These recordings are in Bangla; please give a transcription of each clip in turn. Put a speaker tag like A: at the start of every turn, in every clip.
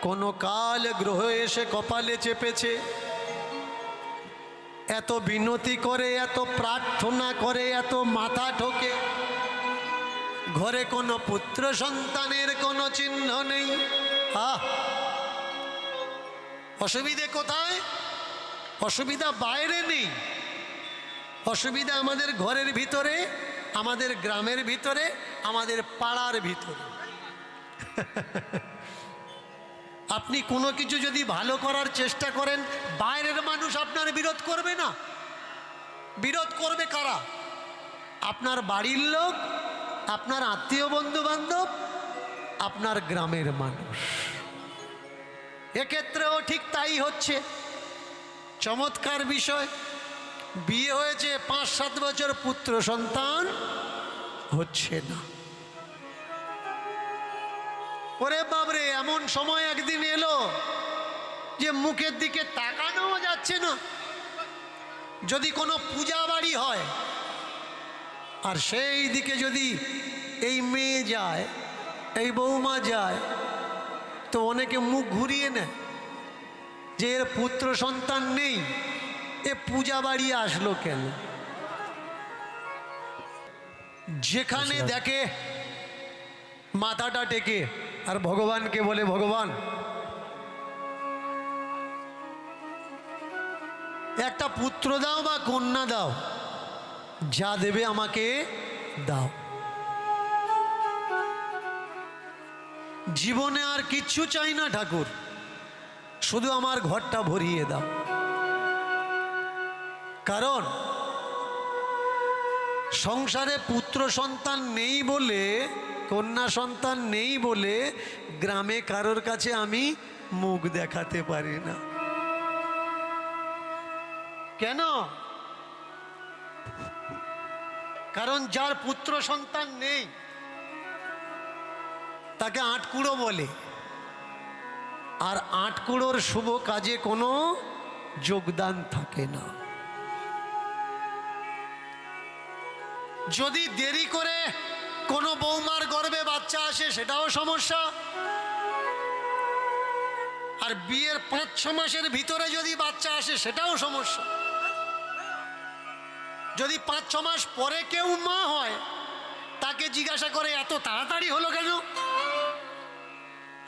A: কোনো কাল গ্রহ এসে কপালে চেপেছে, এত বিনতি করে, এত প্রার্থনা করে, এত মাথা ঠোকে, ঘরে কোনো পুত্র সন্তানের কোনো চিহ্ন নেই। অসুবিধে কোথায়? অসুবিধা বাইরে নেই, অসুবিধা আমাদের ঘরের ভিতরে, আমাদের গ্রামের ভিতরে, আমাদের পাড়ার ভিতরে। আপনি কোনো কিছু যদি ভালো করার চেষ্টা করেন, বাইরের মানুষ আপনার বিরোধ করবে না। বিরোধ করবে কারা? আপনার বাড়ির লোক, আপনার আত্মীয় বন্ধু বান্ধব, আপনার গ্রামের মানুষ। এক্ষেত্রেও ঠিক তাই হচ্ছে। চমৎকার বিষয়, বিয়ে হয়েছে 5-7 বছর, পুত্র সন্তান হচ্ছে না। ওরে বাবরে, এমন সময় একদিন এলো যে মুখের দিকে তাকানো যাচ্ছে না। যদি কোনো পূজা বাড়ি হয় আর সেই দিকে যদি এই মেয়ে যায়, এই বৌমা যায়, তো অনেকে মুখ ঘুরিয়ে নেয় যে এর পুত্র সন্তান নেই, এ পূজা বাড়ি আসলো কেন? যেখানে দেখে মাথাটা টেকে আর ভগবানকে বলে, ভগবান একটা পুত্র দাও বা কন্যা দাও, যা দেবে আমাকে দাও। জীবনে আর কিচ্ছু চাই না ঠাকুর, শুধু আমার ঘরটা ভরিয়ে দাও। কারণ সংসারে পুত্র সন্তান নেই বলে, কন্যা সন্তান নেই বলে গ্রামে কারোর কাছে আমি মুখ দেখাতে পারি না। কেন? কারণ যার পুত্র সন্তান নেই তাকে আটকুড়ো বলে, আর আটকুড়োর শুভ কাজে কোনো যোগদান থাকে না। যদি দেরি করে কোনো বৌমার গর্ভে বাচ্চা আসে, সেটাও সমস্যা। আর বিয়ের 5-6 মাসের ভিতরে যদি বাচ্চা আসে, সেটাও সমস্যা। যদি 5-6 মাস পরে কেউ মা হয়, তাকে জিজ্ঞাসা করে এত তাড়াতাড়ি হলো কেন?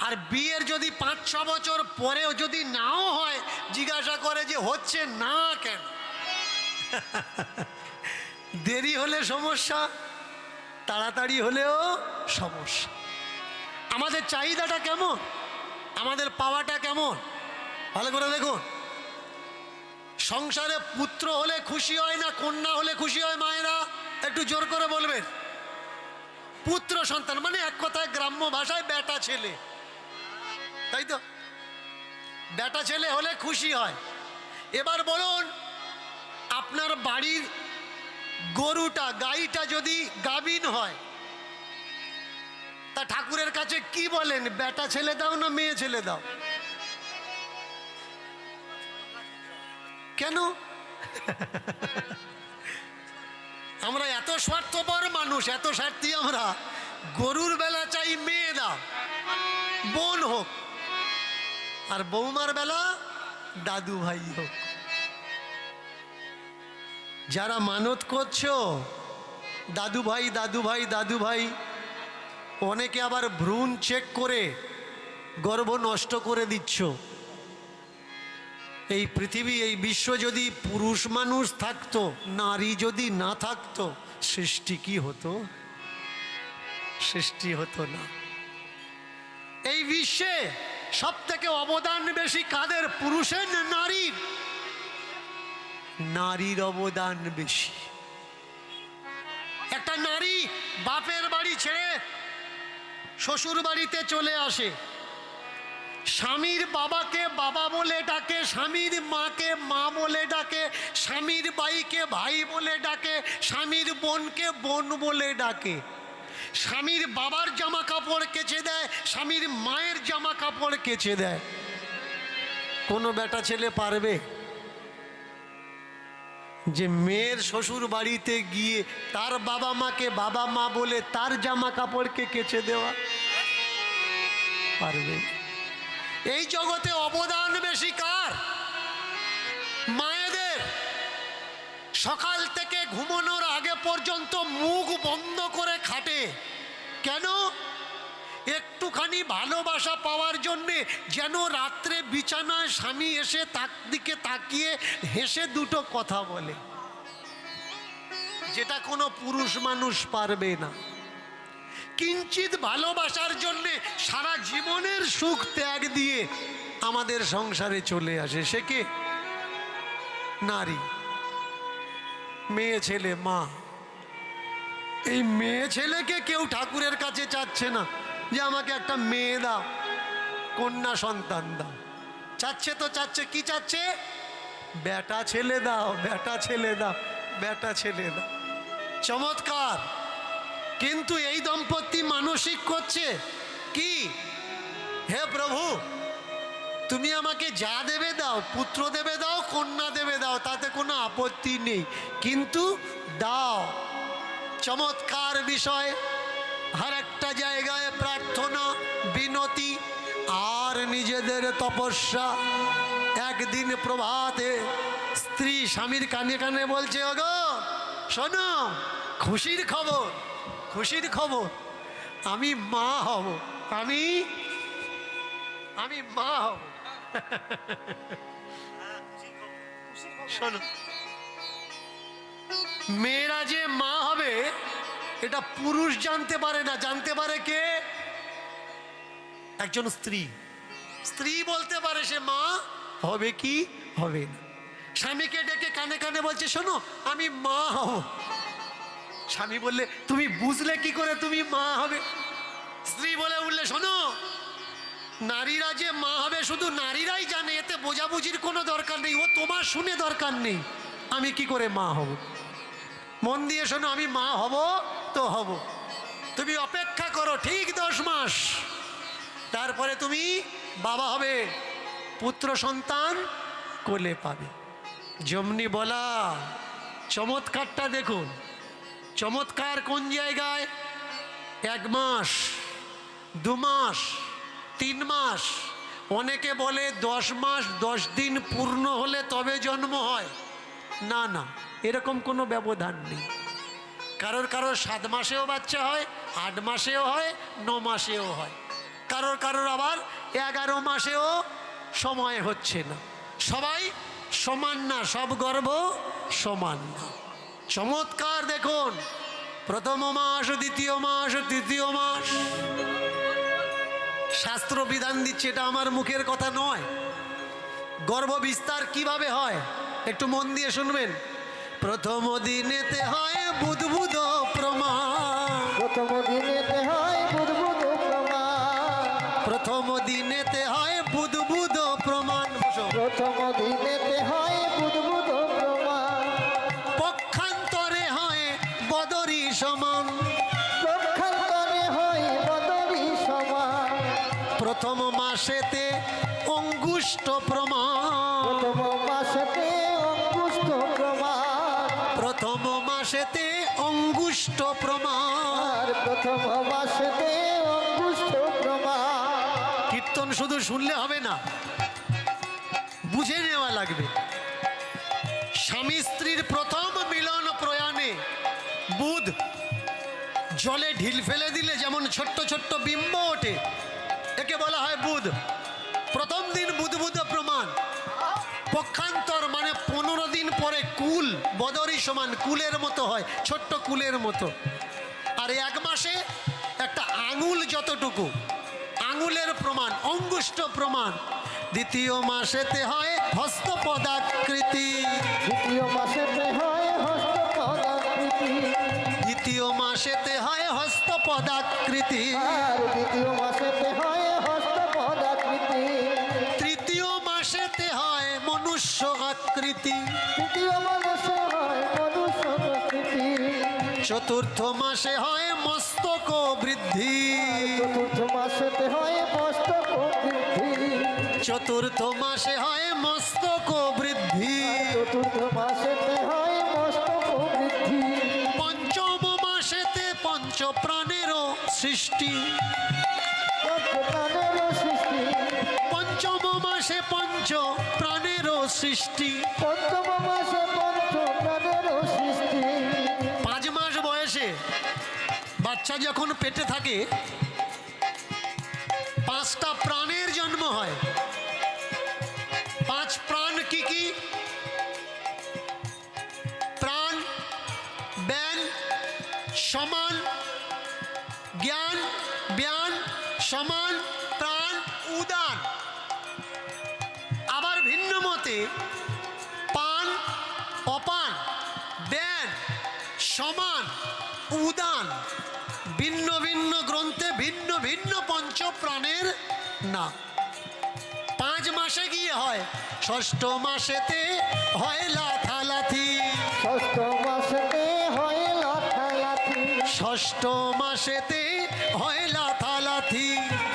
A: আর বিয়ের যদি 5-6 বছর পরেও যদি নাও হয়, জিজ্ঞাসা করে যে হচ্ছে না কেন? দেরি হলে সমস্যা, তাড়াতাড়ি হলেও সমস্যা। আমাদের চাহিদাটা কেমন, আমাদের পাওয়াটা কেমন, ভালো করে দেখুন। সংসারে পুত্র হলে খুশি হয় না কন্যা হলে খুশি হয়? মায়েরা একটু জোর করে বলবেন। পুত্র সন্তান মানে এক কথায় গ্রাম্য ভাষায় বেটা ছেলে, তাই তো? বেটা ছেলে হলে খুশি হয়। এবার বলুন, আপনার বাড়ির গরুটা, গাইটা যদি গাভীন হয়, তা ঠাকুরের কাছে কি বলেন? বেটা ছেলে দাও না মেয়ে ছেলে দাও? কেন? আমরা এত স্বার্থপর মানুষ, এত স্বার্থী আমরা। গরুর বেলা চাই মেয়ে দাও, বোন হোক, আর বৌমার বেলা দাদু ভাই হোক। যারা মানত করছো দাদু ভাই দাদু ভাই দাদু ভাই, অনেকে আবার ভ্রূণ চেক করে গর্ভ নষ্ট করে দিচ্ছ। এই পৃথিবী, এই বিশ্ব যদি পুরুষ মানুষ থাকতো, নারী যদি না থাকতো, সৃষ্টি কি হতো? সৃষ্টি হতো না। এই বিশ্বে সব থেকে অবদান বেশি কাদের? পুরুষের না নারীর? নারীর অবদান বেশি। একটা নারী বাপের বাড়ি ছেড়ে শ্বশুর বাড়িতে চলে আসে, স্বামীর বাবাকে বাবা বলে ডাকে, স্বামীর মাকে মা বলে ডাকে, স্বামীর ভাইকে ভাই বলে ডাকে, স্বামীর বোনকে বোন বলে ডাকে, স্বামীর বাবার জামা কাপড় কেচে দেয়, স্বামীর মায়ের জামা কাপড় কেচে দেয়। কোনো বেটা ছেলে পারবে যে মেয়ের শ্বশুর বাড়িতে গিয়ে তার বাবা মাকে বাবা মা বলে তার জামা কাপড়কে কেচে দেওয়া? পারবে। এই জগতে অবদান বেশি কার? মায়েদের। সকাল থেকে ঘুমানোর আগে পর্যন্ত মুখ বন্ধ করে খাটে। কেন? একটুখানি ভালোবাসা পাওয়ার জন্যে, যেন রাত্রে বিছানায় স্বামী এসে তার দিকে তাকিয়ে হেসে দুটো কথা বলে, যেটা কোনো পুরুষ মানুষ পারবে না। কিঞ্চিত ভালোবাসার জন্যে সারা জীবনের সুখ ত্যাগ দিয়ে আমাদের সংসারে চলে আসে। সে কে? নারী, মেয়ে ছেলে, মা। এই মেয়ে ছেলেকে কেউ ঠাকুরের কাছে চাচ্ছে না যে আমাকে একটা মেয়ে দাও, কন্যা সন্তান দাও। চাচ্ছে তো চাচ্ছে, কি চাচ্ছে? বেটা ছেলে দাও, বেটা ছেলে দাও, বেটা ছেলে দাও। চমৎকার। কিন্তু এই দম্পতি মানসিক করছে কি? হে প্রভু, তুমি আমাকে যা দেবে দাও, পুত্র দেবে দাও, কন্যা দেবে দাও, তাতে কোনো আপত্তি নেই, কিন্তু দাও। চমৎকার বিষয়। আর একটা জায়গায় প্রার্থনা, বিনতি আর নিজেদের তপস্যা। একদিন প্রভাতে স্ত্রী স্বামীর কানে কানে বলছে, ওগো শোনো, খুশির খবর, খুশির খবর, আমি মা হব, আমি মা হব। শোনো, মেয়েরা যে মা হবে এটা পুরুষ জানতে পারে না, জানতে পারে কে? একজন স্ত্রী। স্ত্রী বলতে পারে সে মা হবে কি হবে না। স্বামীকে ডেকে কানে কানে বলছে, শোনো আমি মা হব। স্বামী বললে, তুমি বুঝলে কি করে তুমি মা হবে? স্ত্রী বলে উঠলে, শোনো, নারীরা যে মা হবে শুধু নারীরাই জানে, এতে বোঝাবুঝির কোনো দরকার নেই, ও তোমার শুনে দরকার নেই, আমি কি করে মা হব। মন দিয়ে শোনো, আমি মা হব তো হব, তুমি অপেক্ষা করো ঠিক 10 মাস, তারপরে তুমি বাবা হবে, পুত্র সন্তান কোলে পাবে। যেমনি বলা। চমৎকারটা দেখুন। চমৎকার কোন জায়গায়? 1 মাস, 2 মাস, 3 মাস, অনেকে বলে 10 মাস 10 দিন পূর্ণ হলে তবে জন্ম হয়। না না, এরকম কোনো ব্যবধান নেই। কারোর 7 মাসেও বাচ্চা হয়, 8 মাসেও হয়, 9 মাসেও হয়, কারোর আবার 11 মাসেও সময় হচ্ছে না। সবাই সমান না, সব গর্ভ সমান না। চমৎকার দেখুন। প্রথম মাস, দ্বিতীয় মাস, তৃতীয় মাস, শাস্ত্র বিধান দিচ্ছে, এটা আমার মুখের কথা নয়। গর্ভ বিস্তার কিভাবে হয় একটু মন দিয়ে শুনবেন। প্রথম দিনেতে হয় বুদ্বুদ প্রমাণ,
B: প্রথম দিনেতে হয় বুদ্বুদ প্রমাণ,
A: প্রথম দিনেতে হয় বুদ্বুদ প্রমাণ,
B: প্রথম দিনেতে হয় বুদ্বুদ প্রমাণ,
A: পক্ষান্তরে হয় বদরি সমান,
B: পক্ষান্তরে হয় বদরি সমান,
A: প্রথম মাসেতে অঙ্গুষ্ঠ প্রমাণ,
B: প্রথম মাসেতে অঙ্গুষ্ঠ প্রমাণ,
A: প্রথম মাসেতে অঙ্গুষ্ঠ প্রমাণ।
B: আর প্রথম মাসেতে অঙ্গুষ্ঠ প্রমাণ।
A: কীর্তন শুধু শুনলে হবে না, বুঝে নেওয়া লাগবে। স্বামী স্ত্রীর প্রথম মিলন প্রয়াণে বুধ জলে ঢিল ফেলে দিলে যেমন ছোট্ট ছোট্ট বিম্ব ওঠে, একে বলা হয় বুধ। প্রথম দিন বুধ প্রমাণ। পক্ষান্তর মানে 15 দিন পরে কুল, বদরি সমান, কুলের মতো হয়, ছোট্ট কুলের মতো। আর 1 মাসে একটা আঙুল যতটুকু, আঙুলের প্রমাণ, অঙ্গুষ্ঠ প্রমাণ। দ্বিতীয় মাসেতে হয় হস্তপদাকৃতি,
B: দ্বিতীয় মাসেতে হয় হস্তপদাকৃতি,
A: দ্বিতীয় মাসেতে হয় হস্তপদাকৃতি,
B: আর দ্বিতীয় মাসেতে হয় হস্তপদাকৃতি,
A: তৃতীয় মাসেতে হয় মনুষ্য আকৃতি,
B: তৃতীয় মাসে হয় মনুষ্য আকৃতি,
A: চতুর্থ মাসে হয় মস্তক বৃদ্ধি,
B: চতুর্থ মাসেতে হয় মস্তক বৃদ্ধি,
A: চতুর্থ মাসে হয় মস্তক বৃদ্ধি,
B: চতুর্থ মাসেতে হয় মস্তক বৃদ্ধি,
A: পঞ্চম মাসেতে পঞ্চ প্রাণেরও সৃষ্টি,
B: পঞ্চপ্রাণের
A: মাসে পঞ্চ প্রাণেরও সৃষ্টি।
B: পঞ্চম মাসে পঞ্চ প্রাণেরও সৃষ্টি।
A: 5 মাস বয়সে বাচ্চা যখন পেটে থাকে 5টা প্রাণের জন্ম হয়। 5 প্রাণ কি কি? প্রাণ, ব্যান, সমান, জ্ঞান, ব্যান, সমান, প্রাণ, উদান। আবার ভিন্ন মতে পান, অপান, ব্যান, সমান, উদান, ভিন্ন ভিন্ন গ্রন্থে ভিন্ন ভিন্ন পঞ্চ প্রাণের নাম। 5 মাসে গিয়ে হয়, 6ষ্ঠ মাসেতে হয় লাথালাথি।
B: ষষ্ঠ মাসেতে হয় লাথালাথি।
A: 6ষ্ঠ মাসেতে হয় লাথালাথি।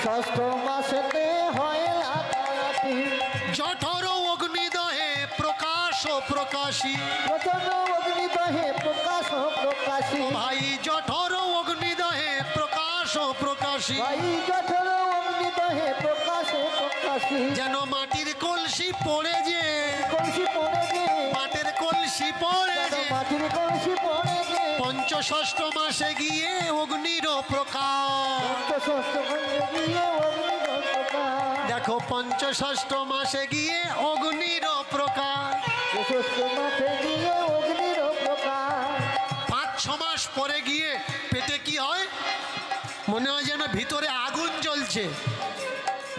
B: ষষ্ঠ মাসেতে হয় লাথালাথি।
A: জঠর অগ্নিদহে প্রকাশ প্রকাশী।
B: প্রচন্ড অগ্নিদহে প্রকাশ প্রকাশী।
A: ভাই জঠর অগ্নিদহে প্রকাশ প্রকাশী।
B: ভাই জঠর অগ্নিদহে প্রকাশ প্রকাশী।
A: যেন মাটির কলসি পড়ে যে,
B: কলসি পড়ে যে,
A: মাটির কলসি পড়ে
B: যেন
A: যে,
B: মাটির কলসি পড়ে যে,
A: পঞ্চষষ্ঠ মাসে গিয়ে অগ্নির প্রকাশ।
B: ষষ্ঠ মাসে গিয়ে অগ্নির প্রকাশ।
A: দেখো পঞ্চষষ্ঠ মাসে গিয়ে অগ্নির প্রকাশ।
B: ষষ্ঠ মাসে গিয়ে অগ্নির প্রকাশ।
A: 5-6 মাস পরে গিয়ে পেটে কি হয়? মনে হয় যেন ভিতরে আগুন জ্বলছে।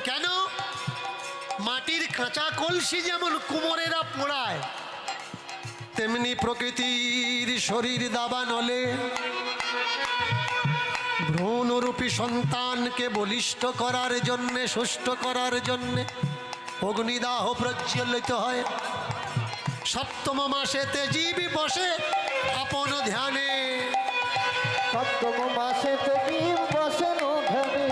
A: কেন? মাটির কাঁচা কলসি যেমন কুমোরেরা পোড়ায়, তেমনি প্রকৃতির শরীর দাবান হলে ভ্রূণরূপী সন্তানকে বলিষ্ঠ করার জন্যে, সুষ্ঠ করার জন্যে অগ্নিদাহ প্রজ্বলিত হয়। 7ম মাসেতে জীবী বসে আপন ধ্যানে।
B: সপ্তম মাসেতে জীব বসেন ধ্যানে।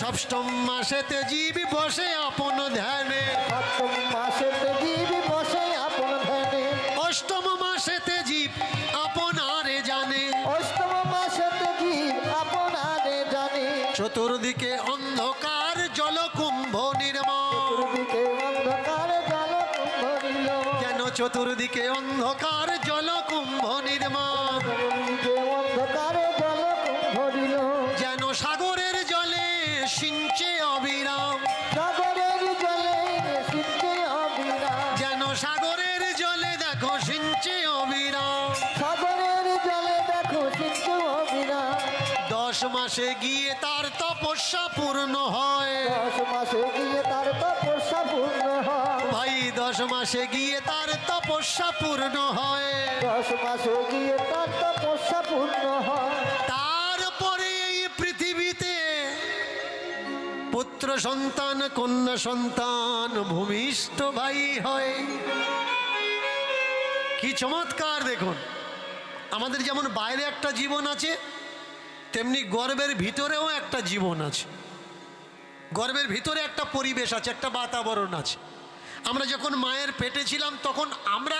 A: 6ষ্ঠ মাসেতে জীবী বসে আপন ধ্যানে।
B: সপ্তম মাসেতে জীব বসে আপন ধ্যানে।
A: 8ম মাসেতে জীব আপনারে জানে।
B: অষ্টম মাসেতে জীব আপনারে জানে।
A: চতুর্দিকে অন্ধকার জলকুম্ভ নির্মল।
B: চতুর্দিকে অন্ধকার জল কুম্ভরিল।
A: যেন চতুর্দিকে অন্ধকার জলকুম্ভ নির্মল।
B: চতুর্দিকে অন্ধকার জল কুম্ভরিল।
A: যেন সাগরের জলে সিঞ্চে অবিরাম।
B: সাগরের জলে সিদ্ধে অবিরাম।
A: যেন সাগরের জলে দেখো সিঞ্চে অবিরাম।
B: সাগরের জলে দেখো সিদ্ধে অবিরাম।
A: 10 মাসে গিয়ে তার তপস্যা পূর্ণ হয়।
B: 10 মাসে গিয়ে তার তপস্যা পূর্ণ হয়।
A: ভাই 10 মাসে গিয়ে তার তপস্যা পূর্ণ হয়।
B: 10 মাসে গিয়ে তার তপস্যা পূর্ণ হয়।
A: তারপরে এই পৃথিবীতে পুত্র সন্তান, কন্যা সন্তান, ভূমিষ্ঠ ভাই হয়। কি চমৎকার! দেখুন, আমাদের যেমন বাইরে একটা জীবন আছে, তেমনি গর্ভের ভিতরেও একটা জীবন আছে। গর্ভের ভিতরে একটা পরিবেশ আছে, একটা বাতাবরণ আছে। আমরা যখন মায়ের পেটে ছিলাম তখন আমরা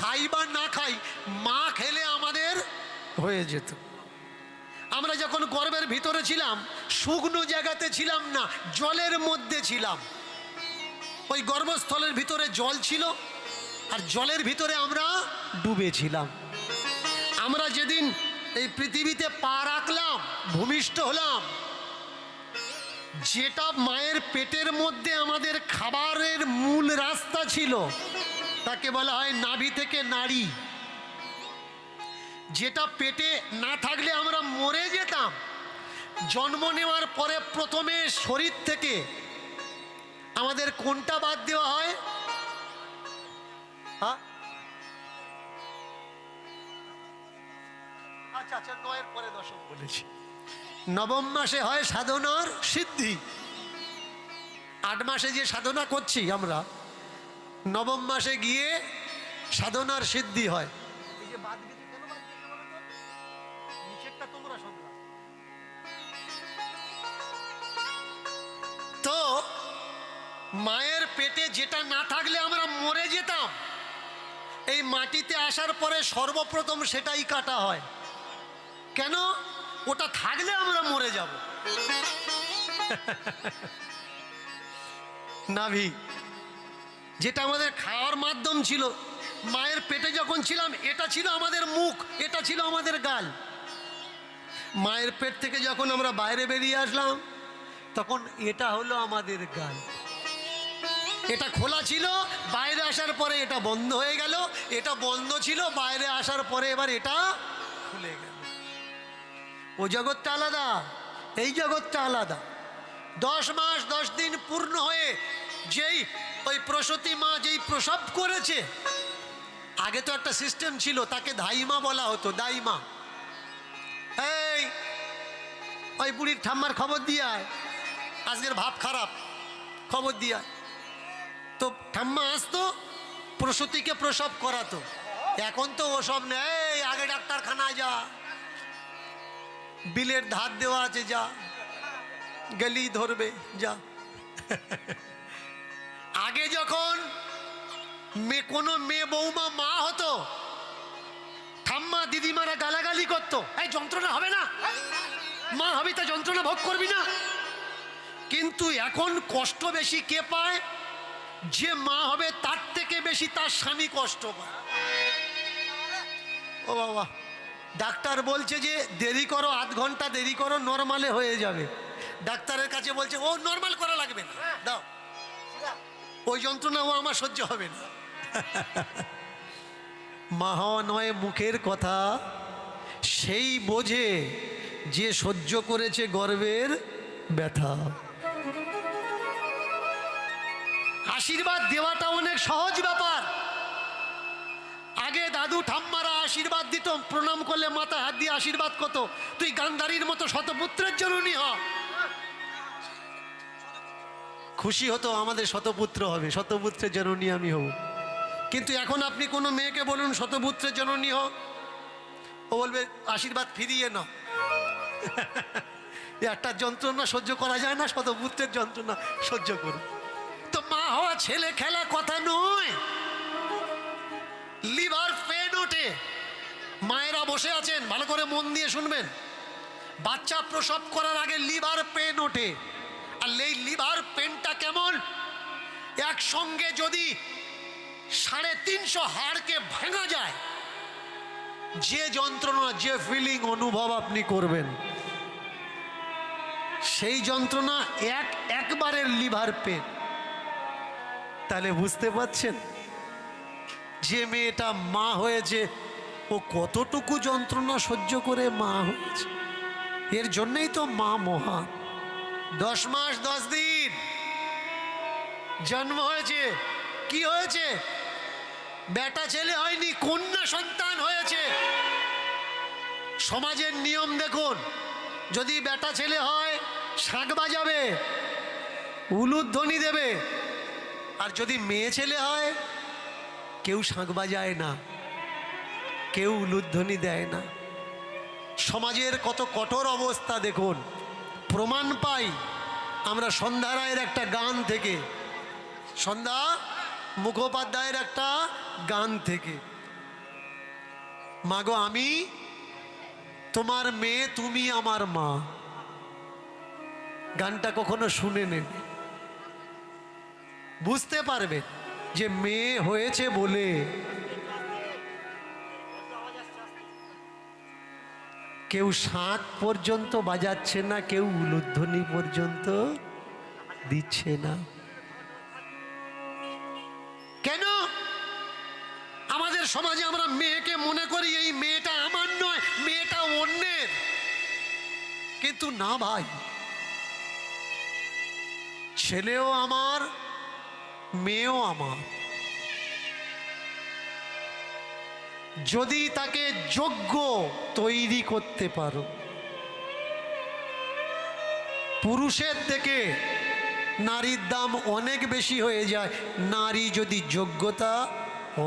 A: খাই বা না খাই, মা খেলে আমাদের হয়ে যেত। আমরা যখন গর্ভের ভিতরে ছিলাম শুকনো জায়গাতে ছিলাম না, জলের মধ্যে ছিলাম। ওই গর্ভস্থলের ভিতরে জল ছিল আর জলের ভিতরে আমরা ডুবেছিলাম। আমরা যেদিন এই পৃথিবীতে পা রাখলাম, ভূমিষ্ঠ হলাম, যেটা মায়ের পেটের মধ্যে আমাদের খাবারের মূল রাস্তা ছিল তাকে বলা হয় নাভি থেকে নাড়ি। যেটা পেটে না থাকলে আমরা মরে যেতাম। জন্ম নেওয়ার পরে প্রথমে শরীর থেকে আমাদের কোনটা বাদ দেওয়া হয়? হ্যাঁ, আচ্ছা আচ্ছা, 9-এর পরে 10ম বলেছি। 9ম মাসে হয় সাধনার সিদ্ধি। 8 মাসে যে সাধনা করছি আমরা, 9ম মাসে গিয়ে সাধনার সিদ্ধি হয়। এই যে বাদ দিতে কেন বাদ দিতে বলো তো? নিচেরটা তোমরা সামলা। তো মায়ের পেটে যেটা না থাকলে আমরা মরে যেতাম, এই মাটিতে আসার পরে সর্বপ্রথম সেটাই কাটা হয়। কেন? ওটা থাকলে আমরা মরে যাব। নাভি যেটা আমাদের খাওয়ার মাধ্যম ছিল। মায়ের পেটে যখন ছিলাম এটা ছিল আমাদের মুখ, এটা ছিল আমাদের গাল। মায়ের পেট থেকে যখন আমরা বাইরে বেরিয়ে আসলাম তখন এটা হলো আমাদের গাল। এটা খোলা ছিল, বাইরে আসার পরে এটা বন্ধ হয়ে গেল, এটা বন্ধ ছিল, বাইরে আসার পরে এবার এটা খুলে গেল। ও জগৎটা আলাদা, এই জগৎটা আলাদা। 10 মাস 10 দিন পূর্ণ হয়ে যেই ওই প্রসূতি মা যেই প্রসব করেছে, আগে তো একটা সিস্টেম ছিল, তাকে ধাইমা বলা হতো, দাইমা। এই ওই বুড়ির ঠাম্মার খবর দিয়ে আয়, আজকের ভাব খারাপ, খবর দিয়ে আয়। তো ঠাম্মা আসতো, প্রসূতিকে প্রসব করাতো। এখন তো ওসব নেই, আগে ডাক্তারখানায় যা, বিলের ধার দেওয়া আছে, যা গেলি ধরবে, যা। আগে যখন কোনো মেয়ে বৌমা মা হতো, ঠাম্মা দিদিমারা গালাগালি করতো, এই যন্ত্রণা হবে না, মা হবি তা যন্ত্রণা ভোগ করবি না। কিন্তু এখন কষ্ট বেশি কে পায়? যে মা হবে তার থেকে বেশি তার স্বামী কষ্ট পায়। ও বাবা, ডাক্তার বলছে যে দেরি করো, 8 ঘন্টা দেরি করো, নর্মালে হয়ে যাবে। ডাক্তারের কাছে বলছে ও নর্মাল করা লাগবে না, দাও, ওই যন্ত্রণা ও আমার সহ্য হবে না। মা হওয়া নয় মুখের কথা, সেই বোঝে যে সহ্য করেছে গর্ভের ব্যথা। আশীর্বাদ দেওয়াটা অনেক সহজ ব্যাপার। আগে দাদু ঠাম্মারা আশীর্বাদ দিত, প্রণাম করলে মাথায় হাত দিয়ে আশীর্বাদ করত, তুই গান্ধারীর মতো শতপুত্রের জননী হ। খুশি হতো আমাদের শতপুত্র হবে, শতপুত্রের জননী আমি হব। কিন্তু এখন আপনি কোনো মেয়েকে বলুন শতপুত্রের জননী হ, ও বলবে আশীর্বাদ ফিরিয়ে নাও। একটা যন্ত্রণা সহ্য করা যায় না, শতপুত্রের যন্ত্রণা সহ্য করুন। তো মা হওয়া ছেলে খেলা কথা নয়। লিভার পেন ওঠে, মায়েরা বসে আছেন, ভালো করে মন দিয়ে শুনবেন। বাচ্চা প্রসব করার আগে লিভার পেন ওঠে। আর এই লিভার পেনটা কেমন? একসঙ্গে যদি 350 হাড়কে ভাঙা যায়, যে যন্ত্রণা, যে ফিলিং অনুভব আপনি করবেন, সেই যন্ত্রণা একবারের লিভার পেন। তাহলে বুঝতে পারছেন যে মেয়েটা মা হয়েছে ও কতটুকু যন্ত্রণা সহ্য করে মা হয়েছে। এর জন্যই তো মা মহান। 10 মাস 10 দিন জন্ম হয়েছে, কি হয়েছে? বেটা ছেলে হয়নি, কন্যা সন্তান হয়েছে। সমাজের নিয়ম দেখুন, যদি বেটা ছেলে হয় শাঁখ বাজাবে, উলুধ্বনি দেবে। আর যদি মেয়ে ছেলে হয় কেউ শাঁখ বাজায় না, কেউ উলুধ্বনি দেয় না। সমাজের কত কঠোর অবস্থা দেখুন। প্রমাণ পাই আমরা সন্ধ্যা রায়ের একটা গান থেকে, সন্ধ্যা মুখোপাধ্যায়ের একটা গান থেকে। মাগো আমি তোমার মেয়ে, তুমি আমার মা। গানটা কখনো শুনে নেবে, বুঝতে পারবে যে মেয়ে হয়েছে বলে কেউ শাঁখ পর্যন্ত বাজাচ্ছে না, কেউ উলুধ্বনি পর্যন্ত দিচ্ছে না। কেন? আমাদের সমাজে আমরা মেয়েকে মনে করি এই মেয়েটা আমার নয়, মেয়েটা অন্যের। কিন্তু না ভাই, ছেলেও আমার, মেয়েও আমার। যদি তাকে যোগ্য তৈরি করতে পারো, পুরুষের থেকে নারীর দাম অনেক বেশি হয়ে যায় নারী যদি যোগ্যতা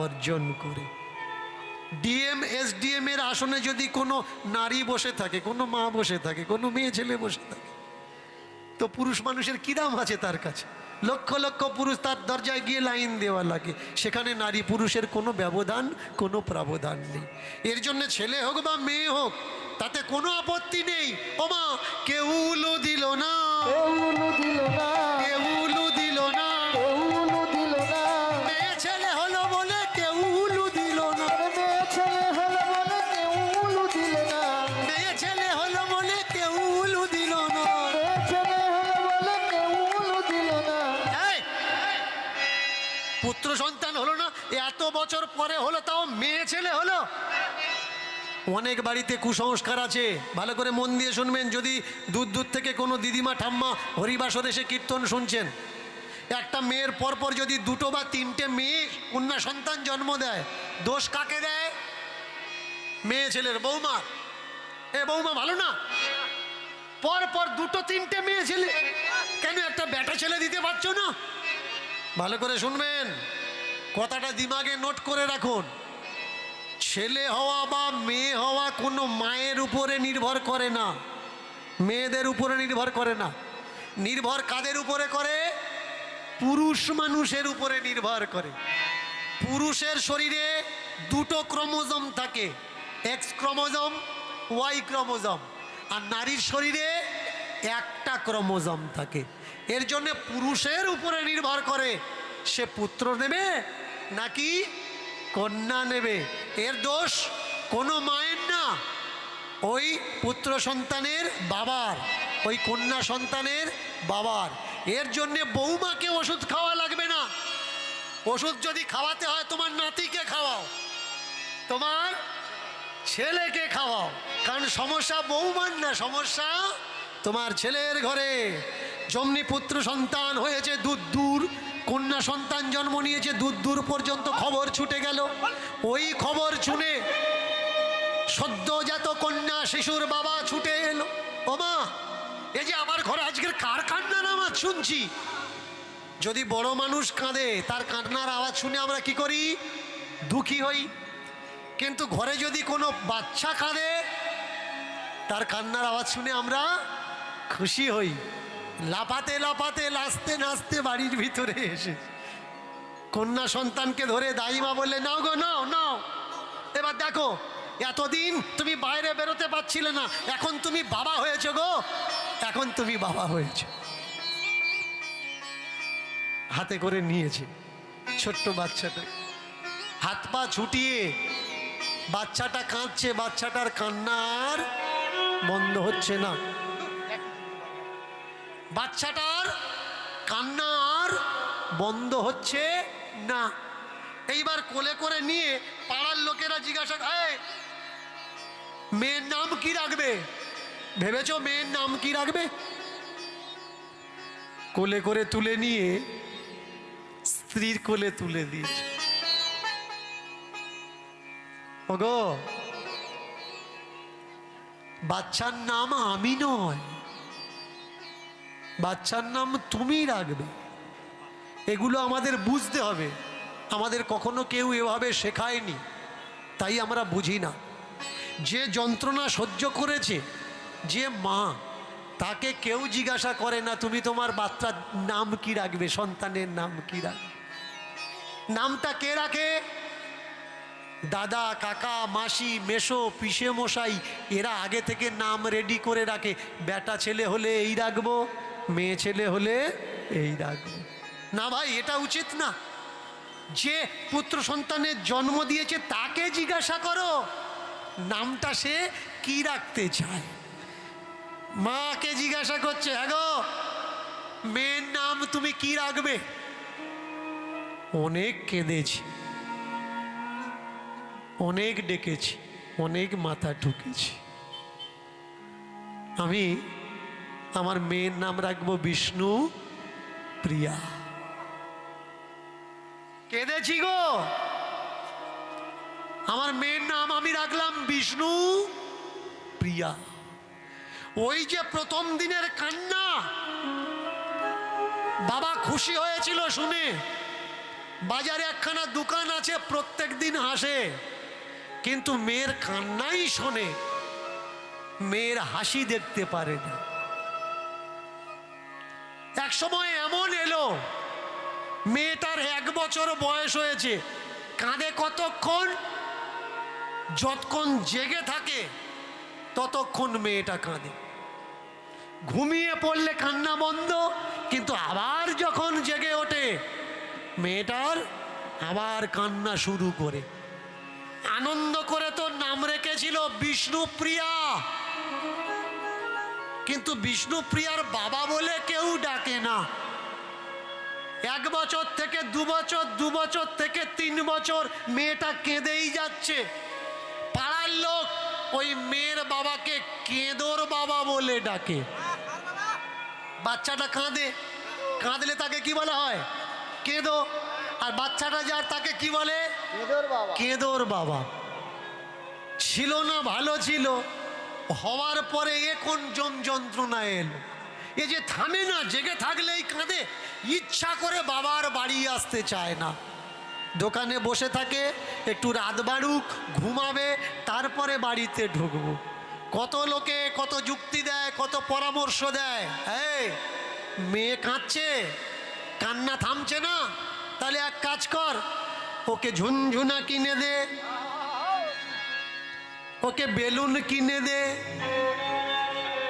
A: অর্জন করে। ডিএম এসডিএম এর আসনে যদি কোনো নারী বসে থাকে, কোনো মা বসে থাকে, কোনো মেয়ে ছেলে বসে থাকে, তো পুরুষ মানুষের কী দাম আছে তার কাছে? লক্ষ লক্ষ পুরুষ তার দরজায় গিয়ে লাইন দেওয়া লাগে। সেখানে নারী পুরুষের কোনো ব্যবধান, কোনো প্রাবধান নেই। এর জন্য ছেলে হোক বা মেয়ে হোক তাতে কোনো আপত্তি নেই। ওমা কেউ উলু দিল না,
B: কেউ উলু দিল না,
A: কেউ উলু দিল না,
B: কেউ উলু দিল না,
A: বছর পরে হলো, তাও মেয়ে ছেলে হলো। অনেক বাড়িতে কুসংস্কার আছে, ভালো করে মন দিয়ে শুনবেন। যদি দূর দূর থেকে কোনো দিদিমা ঠাম্মা হরিবাসর এসে কীর্তন শুনছেন, একটা মেয়ের পরপর যদি দুটো বা তিনটে মেয়ে কন্যা সন্তান জন্ম দেয়, দোষ কাকে দেয়? মেয়ে ছেলের। বৌমা, এ বৌমা ভালো না, পরপর দুটো তিনটে মেয়ে ছেলে, কেন একটা বেটা ছেলে দিতে পারছো না? ভালো করে শুনবেন, কথাটা দিমাগে নোট করে রাখুন। ছেলে হওয়া বা মেয়ে হওয়া কোনো মায়ের উপরে নির্ভর করে না, মেয়েদের উপরে নির্ভর করে না। নির্ভর কাদের উপরে করে? পুরুষ মানুষের উপরে নির্ভর করে। পুরুষের শরীরে দুটো ক্রোমোজোম থাকে, এক্স ক্রোমোজোম, ওয়াই ক্রোমোজোম, আর নারীর শরীরে একটা ক্রোমোজোম থাকে। এর জন্য পুরুষের উপরে নির্ভর করে সে পুত্র নেবে নাকি কন্যা নেবে। এর দোষ কোনো মায়ের না, ওই পুত্র সন্তানের বাবার, ওই কন্যা সন্তানের বাবার। এর জন্যে বৌমাকে ওষুধ খাওয়া লাগবে না। ওষুধ যদি খাওয়াতে হয় তোমার নাতিকে খাওয়াও, তোমার ছেলেকে খাওয়াও, কারণ সমস্যা বৌমার না, সমস্যা তোমার ছেলের ঘরে। যেমনি পুত্র সন্তান হয়েছে দূর দূর, কন্যা সন্তান জন্ম নিয়েছে দূর দূর পর্যন্ত খবর ছুটে গেল। ওই খবর শুনে সদ্যজাত কন্যা শিশুর বাবা ছুটে এলো, ও মা, এই যে আমার ঘরে আজকের কার কান্নার আওয়াজ শুনছি। যদি বড় মানুষ কাঁদে, তার কান্নার আওয়াজ শুনে আমরা কি করি? দুঃখী হই। কিন্তু ঘরে যদি কোনো বাচ্চা কাঁদে, তার কান্নার আওয়াজ শুনে আমরা খুশি হই। লাফাতে লাফাতে নাচতে নাচতে বাড়ির ভিতরে এসে কন্যা সন্তানকে ধরে দাইমা বললে, নাও গো নাও নাও, এবার দেখো, এতদিন তুমি বাইরে বেরোতে পারছিলে না, এখন তুমি বাবা হয়েছো গো, এখন তুমি বাবা হয়েছো। হাতে করে নিয়েছে ছোট্ট বাচ্চাটা, হাত পা ছুটিয়ে বাচ্চাটা কাঁদছে, বাচ্চাটার কান্না আর বন্ধ হচ্ছে না, বাচ্চাটার কান্না আর বন্ধ হচ্ছে না। এইবার কোলে করে নিয়ে পাড়ার লোকেরা জিজ্ঞাসা, মেয়ের নাম কি রাখবে? ভেবেছো মেয়ের নাম কি রাখবে? কোলে করে তুলে নিয়ে স্ত্রীর কোলে তুলে দিয়েছে। ওগো, বাচ্চার নাম আমি নয়, বাচ্চার নাম তুমি রাখবে। এগুলো আমাদের বুঝতে হবে, আমাদের কখনো কেউ এভাবে শেখায়নি, তাই আমরা বুঝি না। যে যন্ত্রণা সহ্য করেছে যে মা, তাকে কেউ জিজ্ঞাসা করে না তুমি তোমার বাচ্চার নাম কি রাখবে, সন্তানের নাম কি রাখবে। নামটা কে রাখে? দাদা, কাকা, মাসি, মেসো, পিসে মশাই, এরা আগে থেকে নাম রেডি করে রাখে। বেটা ছেলে হলে এই রাখবো, মেয়ে ছেলে হলে এই রাখবো। না ভাই, এটা উচিত না। যে পুত্র সন্তানের জন্ম দিয়েছে তাকে জিজ্ঞাসা করো নামটা সে কি রাখতে চায়। মাকে জিজ্ঞাসা করছে, হ্যাঁ গো, মেয়ের নাম তুমি কি রাখবে? অনেক কেঁদেছি, অনেক ডেকেছি, অনেক মাথা ঠুকেছি। আমি আমার মেয়ের নাম রাখবো বিষ্ণু প্রিয়া। কেঁদেছি গো, আমার মেয়ের নাম আমি রাখলাম বিষ্ণু প্রিয়া। ওই যে প্রথম দিনের কান্না, বাবা খুশি হয়েছিল শুনে। বাজারে একখানা দোকান আছে, প্রত্যেক দিন হাসে, কিন্তু মেয়ের কান্নাই শোনে, মেয়ের হাসি দেখতে পারে না। এক সময় এমন এলো, মেয়েটার 1 বছর বয়স হয়েছে, কাঁদে কতক্ষণ? যতক্ষণ জেগে থাকে ততক্ষণ মেয়েটা কাঁদে। ঘুমিয়ে পড়লে কান্না বন্ধ, কিন্তু আবার যখন জেগে ওঠে মেয়েটার আবার কান্না শুরু করে। আনন্দ করে তো নাম রেখেছিল বিষ্ণুপ্রিয়া, কিন্তু বিষ্ণুপ্রিয়ার বাবা বলে কেউ ডাকে না। 1 বছর থেকে 2 বছর, 2 বছর থেকে 3 বছর মেয়েটা কেঁদেই যাচ্ছে। পাড়ার লোক ওই মেয়ের বাবাকে কেঁদোর বাবা বলে ডাকে। বাচ্চাটা কাঁদে, কাঁদলে তাকে কি বলা হয়? কেঁদো। আর বাচ্চাটা যার তাকে কি বলে? কেঁদোর বাবা। ছিল না, ভালো ছিল, হওয়ার পরে এ কোন যন্ত্রণা এলো। এ যে থামে না, জেগে থাকলেই কাঁদে, ইচ্ছা করে বাবার বাড়ি আসতে চায় না। দোকানে বসে থাকে, একটু রাত বাড়ুক, ঘুমাবে, তারপরে বাড়িতে ঢুকবো। কত লোকে কত যুক্তি দেয়, কত পরামর্শ দেয়। এই মেয়ে কাঁদছে, কান্না থামছে না, তাহলে এক কাজ কর, ওকে ঝুনঝুনা কিনে দে, ওকে বেলুন কিনে দে,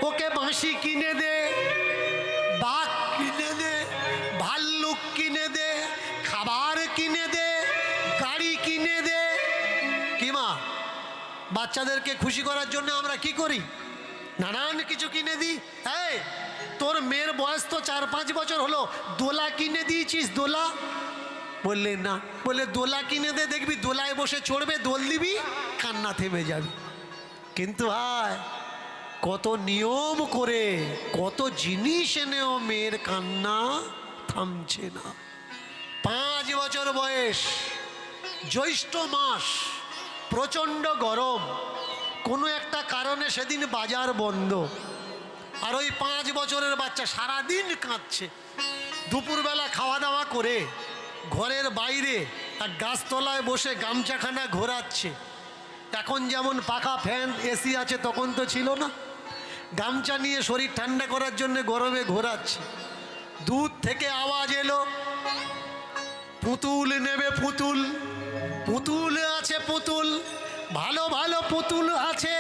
A: ওকে বাঁশি কিনে দে, বাঘ কিনে দে, ভাল্লুক কিনে দে, খাবার কিনে দে, গাড়ি কিনে দে। কি মা, বাচ্চাদেরকে খুশি করার জন্য আমরা কি করি? নানান কিছু কিনে দিই। এই তোর মেয়ের বয়স তো 4-5 বছর হলো, দোলা কিনে দিয়েছিস? দোলা? বললে না। বলে দোলা কিনে দে, দেখবি দোলায় বসে চড়বে, দোল দিবি, কান্না থেমে যাবে। কিন্তু হায়, কত নিয়ম করে কত জিনিস এনেও মেয়ের কান্না থামছে না। 5 বছর বয়স, জ্যৈষ্ঠ মাস, প্রচণ্ড গরম, কোনো একটা কারণে সেদিন বাজার বন্ধ। আর ওই 5 বছরের বাচ্চা সারাদিন কাঁদছে। দুপুরবেলা খাওয়া দাওয়া করে ঘরের বাইরে এক গাছতলায় বসে গামছাখানা ঘোরাচ্ছে। এখন যেমন পাখা, ফ্যান, এসি আছে, তখন তো ছিল না। গামছা নিয়ে শরীর ঠান্ডা করার জন্য গরমে ঘোরাচ্ছে। দূর থেকে আওয়াজ এলো, পুতুল নেবে পুতুল, পুতুল আছে পুতুল, ভালো ভালো পুতুল আছে,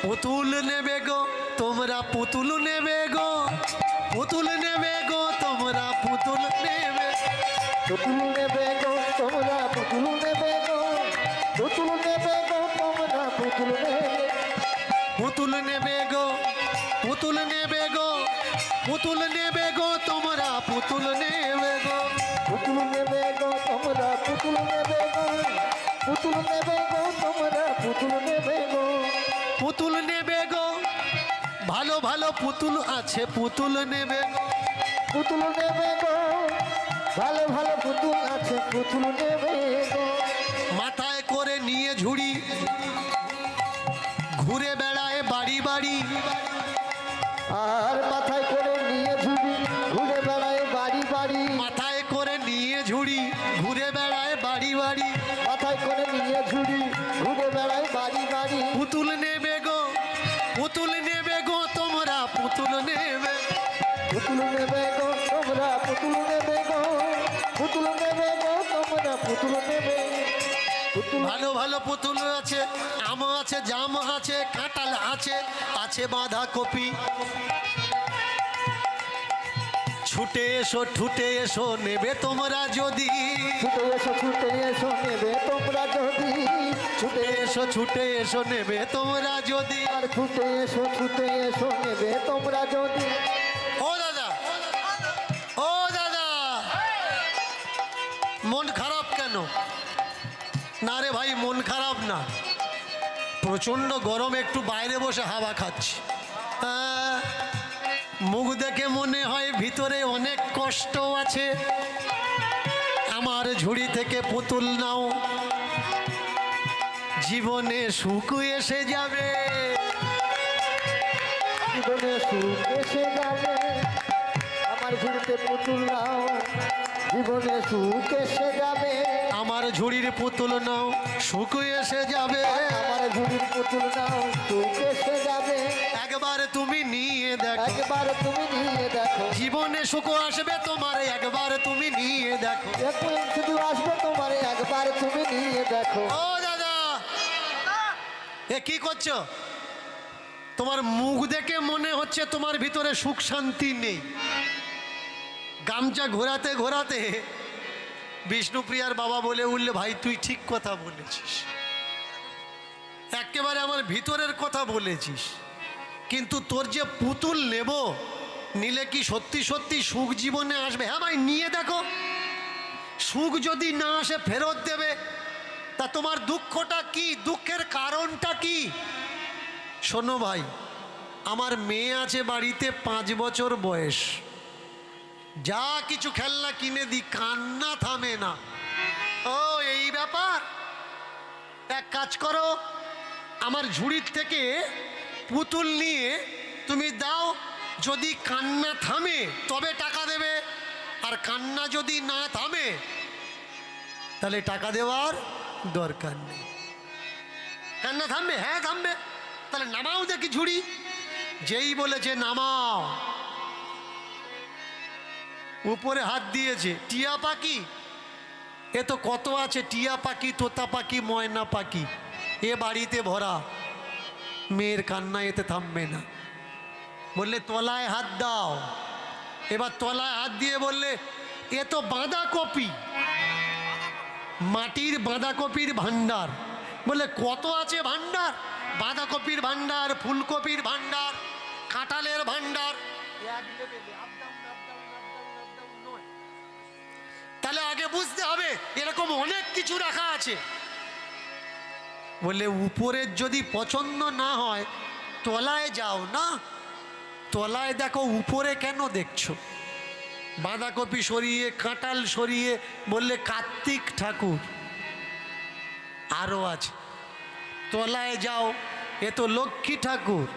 A: পুতুল নেবে গো তোমরা, পুতুল নেবে গো, পুতুল নেবে গো তোমরা, পুতুল নেবে,
B: পুতুল নেবে গো তোমরা, পুতুল নেবে গো, পুতুল নেবে গো তোমরা, পুতুল নেবে,
A: পুতুল নেবে গো, পুতুল নেবে গো, পুতুল নেবে গো তোমরা, পুতুল নেবে গো,
B: পুতুল নেবে গো তোমরা, পুতুল নেবে গো, পুতুল নেবে গো তোমরা, পুতুল নেবে গো,
A: পুতুল নেবে গো, ভালো ভালো পুতুল আছে, পুতুল নেবে গো,
B: পুতুল নেবে গো, ভালো ভালো পুতুল আছে, পুতুল নেবে গো,
A: মাথায় করে নিয়ে ঝুড়ি, ঘুরে বেড়ায় বাড়ি বাড়ি,
B: আর মাথায় করে নিয়ে ঝুড়ি, ঘুরে বেড়ায় বাড়ি বাড়ি,
A: মাথায় করে নিয়ে ঝুড়ি, ঘুরে বেড়ায় বাড়ি বাড়ি,
B: মাথায় করে নিয়ে ঝুড়ি, ঘুরে বেড়ায় বাড়ি বাড়ি,
A: পুতুল নেবে গো, পুতুল নেবে গো তোমরা, পুতুল নেবে,
B: পুতুল নেবে গো তোমরা, পুতুল নেবে গো, পুতুল নেবে গো তোমরা, পুতুল নেবে, পুতুল
A: ভালো ভালো পুতুল আছে, আম আছে, জাম আছে, কাঁঠাল আছে, আছে বাঁধাকপি। ছুটে এসো, ছুটে এসো, নেবে তোমরা যদি,
B: ছুটে এসো, ছুটে এসো, নেবে তোমরা যদি,
A: ছুটে এসো, ছুটে এসো, নেবে তোমরা যদি।
B: আর ছুটে এসো, ছুটে এসো, নেবে তোমরা যদি।
A: ও দাদা, ও দাদা, মন খারাপ কেন? না রে ভাই, মন খারাপ না, প্রচণ্ড গরম, একটু বাইরে বসে হাওয়া খাচ্ছি। মুখ দেখে মনে হয় ভিতরে অনেক কষ্ট আছে। আমার ঝুড়ি থেকে পুতুল নাও, জীবনে সুখ এসে যাবে,
B: জীবনে সুখ এসে যাবে, আমার ঝুড়িতে পুতুল নাও, জীবনে সুখ এসে যাবে,
A: আমার ঝুড়ির পুতুল নাও, সুখ এসে যাবে,
B: আমার ঝুড়ির পুতুল নাও, সুখ এসে যাবে,
A: একবার তুমি নিয়ে দেখো,
B: একবার তুমি নিয়ে দেখো,
A: জীবনে সুখ আসবে তোমার, একবার তুমি নিয়ে দেখো।
B: এখন শুধু আসবে তোমার, একবার তুমি নিয়ে দেখো।
A: ও দাদা, এ কি করছো? তোমার মুখ দেখে মনে হচ্ছে তোমার ভিতরে সুখ শান্তি নেই। গামছা ঘোরাতে ঘোরাতে বিষ্ণুপ্রিয়ার বাবা বলে উঠলে, ভাই তুই ঠিক কথা বলেছিস, একেবারে আমার ভিতরের কথা বলেছিস, কিন্তু তোর যে পুতুল নেব, নিলে কি সত্যি সত্যি সুখ জীবনে আসবে? হ্যাঁ ভাই, নিয়ে দেখো, সুখ যদি না আসে ফেরত দেবে, তা তোমার দুঃখটা কি, দুঃখের কারণটা কি? শোনো ভাই, আমার মেয়ে আছে বাড়িতে 5 বছর বয়স, যা কিছু খেলনা কিনে দিই কান্না থামে না। ও এই ব্যাপার, এক কাজ করো, আমার ঝুড়ির থেকে পুতুল নিয়ে তুমি দাও, যদি কান্না থামে তবে টাকা দেবে, আর কান্না যদি না থামে তাহলে টাকা দেওয়ার দরকার নেই। কান্না থামবে? হ্যাঁ থামবে। তাহলে নামাও দেখি ঝুড়ি। যেই বলেছে নামাও, উপরে হাত দিয়েছে, টিয়া পাখি, এ তো কত আছে, টিয়া পাখি, তোতা পাখি, ময়না পাখি, এ বাড়িতে ভরা। মেয়ের কান্না এতে থামবে না, বললে তলায় হাত দাও। এবার তলায় হাত দিয়ে বললে এ তো বাঁধাকপি, মাটির বাঁধাকপির ভান্ডার। বলে কত আছে ভান্ডার? বাঁধাকপির ভান্ডার, ফুলকপির ভান্ডার, কাঁঠালের ভান্ডার। তাহলে আগে বুঝতে হবে এরকম অনেক কিছু রাখা আছে। বলে উপরের যদি পছন্দ না হয় তলায় যাও না, তলায় দেখো, উপরে কেন দেখছো? বাঁধাকপি সরিয়ে, কাঁঠাল সরিয়ে বললে কার্তিক ঠাকুর, আরও আছে। তলায় যাও, এ তো লক্ষ্মী ঠাকুর,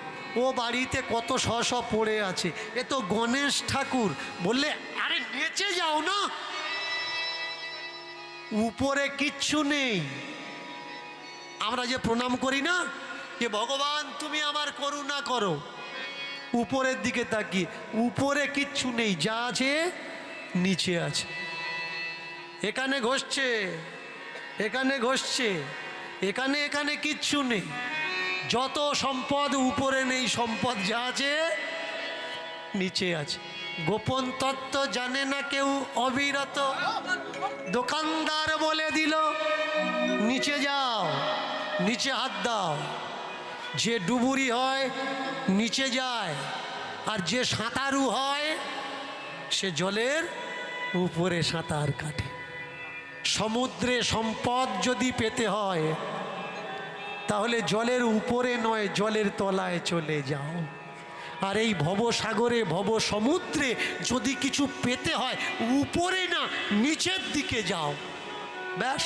A: ও বাড়িতে কত শশ পড়ে আছে, এ তো গণেশ ঠাকুর। বললে আরে নেচে যাও না, উপরে কিচ্ছু নেই। আমরা যে প্রণাম করি না, যে ভগবান তুমি আমার করুণা করো, উপরের দিকে তাকিয়ে, উপরে কিচ্ছু নেই, যা আছে নিচে আছে। এখানে ঘষছে, এখানে ঘষছে, এখানে এখানে কিচ্ছু নেই। যত সম্পদ উপরে নেই, সম্পদ যা আছে নিচে আছে। গোপন তত্ত্ব জানে না কেউ অবিরত, দোকানদার বলে দিল নিচে যাও, নিচে হাত দাও। যে ডুবুরি হয় নিচে যায়, আর যে সাঁতারু হয় সে জলের উপরে সাঁতার কাটে। সমুদ্রে সম্পদ যদি পেতে হয় তাহলে জলের উপরে নয়, জলের তলায় চলে যাও। আর এই ভবসাগরে, ভব সমুদ্রে যদি কিছু পেতে হয় উপরে না, নিচের দিকে যাও। ব্যাস,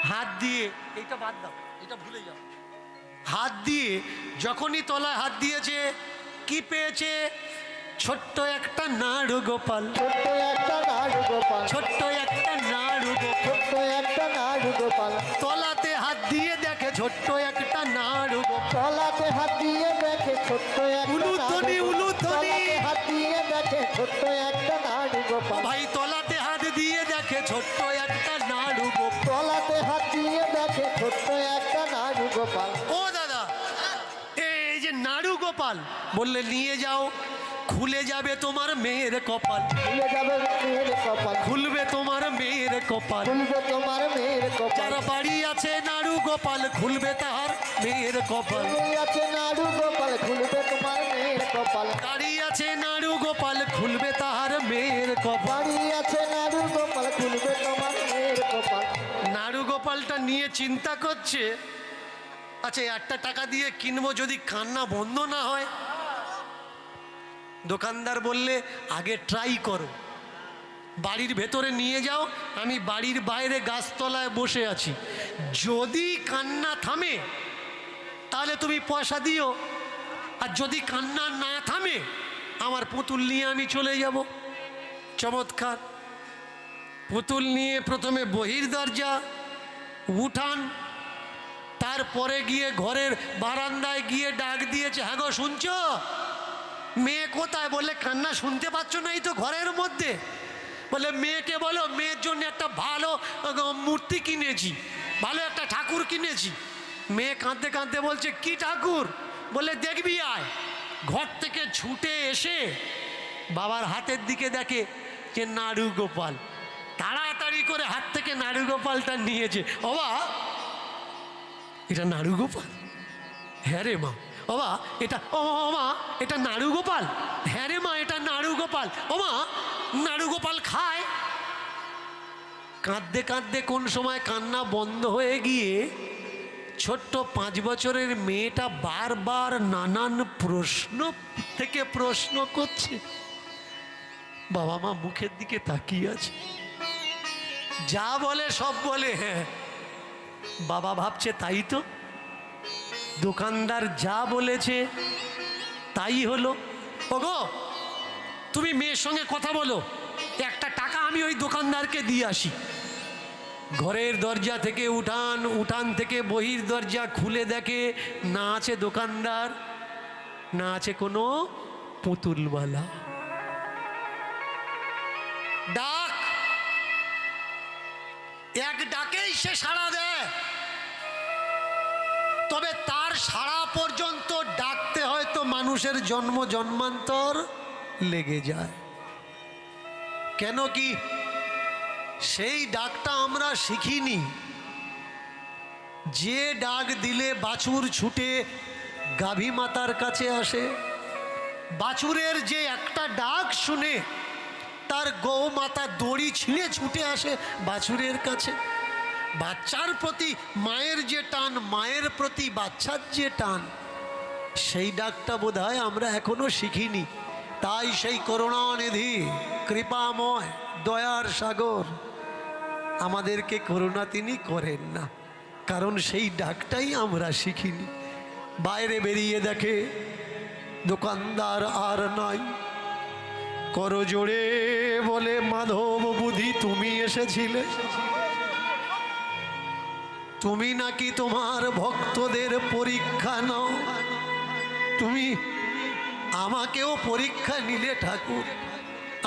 A: হাত দিয়ে, এইটা বাদ দাও, এটা ভুলে যাও। হাত দিয়ে যখনই তলায় হাত দিয়েছে, কি পেয়েছে? ছোট্ট একটা নাড়ু গোপাল,
B: ছোট্ট একটা নাড়ু গোপাল,
A: ছোট্ট একটা নাড়ু গোপাল,
B: ছোট্ট একটা নাড়ু গোপাল।
A: তলাতে হাত দিয়ে দেখে ছোট্ট একটা নাড়ু গোপাল।
B: তলাতে হাত দিয়ে দেখে ছোট্ট একটা
A: উলুধ্বনি,
B: নাড়ু গোপাল।
A: উলুধ্বনি।
B: তলাতে হাত দিয়ে দেখে ছোট্ট একটা নাড়ু গোপাল।
A: ভাই তলাতে হাত দিয়ে দেখে ছোট্ট একটা নাড়ু গোপাল।
B: তলাতে হাত দিয়ে দেখে ছোট্ট একটা নাড়ু গোপাল।
A: ও দাদা, এই যে নাড়ু গোপাল, বললে নিয়ে যাও, খুলে যাবে তোমার মেয়ের কপাল,
B: খুলে যাবে মেয়ের কপাল,
A: খুলবে তোমার মেয়ের কপাল।
B: খুলবে তোমার মেয়ের কপাল।
A: যার বাড়ি আছে নাড়ু গোপাল, খুলবে তাহার মেয়ের কপাল।
B: বাড়ি আছে নাড়ু গোপাল, খুলবে তোমার মেয়ের কপাল।
A: গাড়ি আছে নাড়ু গোপাল, খুলবে তাহার মেয়ের কপাল।
B: বাড়ি আছে নাড়ু গোপাল, খুলবে তোমার মেয়ের কপাল।
A: নাড়ু গোপালটা নিয়ে চিন্তা করছে, আচ্ছা একটা টাকা দিয়ে কিনবো, যদি কান্না বন্ধ না হয়। দোকানদার বললে আগে ট্রাই করো, বাড়ির ভেতরে নিয়ে যাও, আমি বাড়ির বাইরে গাছতলায় বসে আছি, যদি কান্না থামে তাহলে তুমি পয়সা দিও, আর যদি কান্না না থামে আমার পুতুল নিয়ে আমি চলে যাব। চমৎকার। পুতুল নিয়ে প্রথমে বহির দরজা, উঠান, তারপরে গিয়ে ঘরের বারান্দায় গিয়ে ডাক দিয়েছে, হ্যাঁ গো শুনছো? মেয়ে কোথায়? বললে কান্না শুনতে পাচ্ছ না, এই তো ঘরের মধ্যে। বলে মেয়েকে বলো, মেয়ের জন্য একটা ভালো মূর্তি কিনেছি, ভালো একটা ঠাকুর কিনেছি। মেয়ে কাঁদতে কাঁদতে বলছে কি ঠাকুর? বলে দেখবি আয়। ঘর থেকে ছুটে এসে বাবার হাতের দিকে দেখে যে নাড়ু গোপাল, তাড়াতাড়ি করে হাত থেকে নাড়ু গোপালটা নিয়েছে। বাবা এটা নাড়ু গোপাল? হ্যাঁ রে মা। বাবা এটা, ও মা এটা নাড়ু গোপাল? হ্যাঁ রে মা এটা নাড়ু গোপাল। ও মা নাড়ু গোপাল খায়? কাঁদতে কাঁদতে কোন সময় কান্না বন্ধ হয়ে গিয়ে ছোট্ট 5 বছরের মেয়েটা বারবার নানান প্রশ্ন থেকে প্রশ্ন করছে। বাবা মা মুখের দিকে তাকিয়ে আছে, যা বলে সব বলে হ্যাঁ। বাবা ভাবছে তাই তো, দোকানদার যা বলেছে তাই হলো। ওগো, তুমি মেয়ের সঙ্গে কথা বলো, একটা টাকা আমি ওই দোকানদারকে দিয়ে আসি। ঘরের দরজা থেকে উঠান, উঠান থেকে বহির দরজা খুলে দেখে না আছে দোকানদার, না আছে কোনো পুতুলওয়ালা। ডাক, এক ডাকেই সে সাড়া দেয়, তবে তার সাড়া পর্যন্ত ডাকতে হয়তো মানুষের জন্ম জন্মান্তর লেগে যায়। কেন কি সেই ডাকটা আমরা শিখিনি। যে ডাক দিলে বাছুর ছুটে গাভী মাতার কাছে আসে, বাছুরের যে একটা ডাক শুনে তার গৌ মাতা দড়ি ছিঁড়ে ছুটে আসে বাছুরের কাছে। বাচ্চার প্রতি মায়ের যে টান, মায়ের প্রতি বাচ্চার যে টান, সেই ডাকটা বোধহয় আমরা এখনো শিখিনি। তাই সেই করুণানিধি, কৃপাময়, দয়ার সাগর আমাদেরকে করুণা তিনি করেন না, কারণ সেই ডাকটাই আমরা শিখিনি। বাইরে বেরিয়ে দেখে দোকানদার আর নাই। করজোড়ে বলে মাধব বুদ্ধি তুমি এসেছিলে, তুমি নাকি তোমার ভক্তদের পরীক্ষা নাও। তুমি আমাকেও পরীক্ষা নিলে ঠাকুর,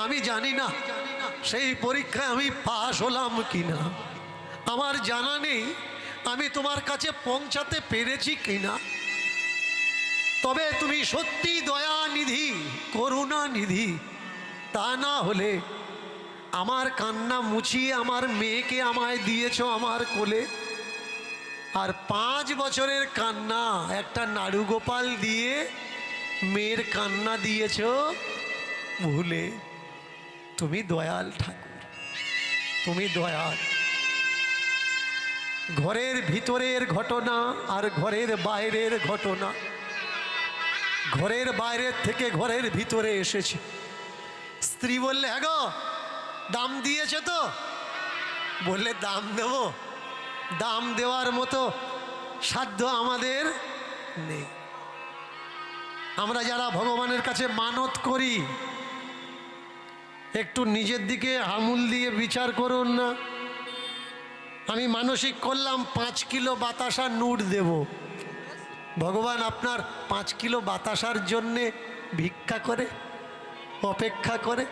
A: আমি জানি না সেই পরীক্ষায় আমি পাশ হলাম কিনা, আমার জানা নেই আমি তোমার কাছে পৌঁছাতে পেরেছি কিনা। তবে তুমি সত্যি দয়ানিধি, করুণানিধি, তা না হলে আমার কান্না মুছিয়ে আমার মেয়েকে আমায় দিয়েছ আমার কোলে, আর 5 বছরের কান্না একটা নাড়ু গোপাল দিয়ে মেয়ের কান্না দিয়েছ ভুলে। তুমি দয়াল ঠাকুর, তুমি দয়াল। ঘরের ভিতরের ঘটনা আর ঘরের বাইরের ঘটনা, ঘরের বাইরের থেকে ঘরের ভিতরে এসেছে। স্ত্রী বললে হ্যাঁ গো, দাম দিয়েছে তো? বললে দাম দেব, দাম দেওয়ার মতো সাধ্য আমাদের নেই। আমরা যারা ভগবানের কাছে মানত করি, একটু নিজের দিকে আমূল দিয়ে বিচার করুন না। আমি মানসিক করলাম 5 কিলো বাতাসা নুট দেব, ভগবান আপনার 5 কিলো বাতাসার জন্যে ভিক্ষা করে, অপেক্ষা করে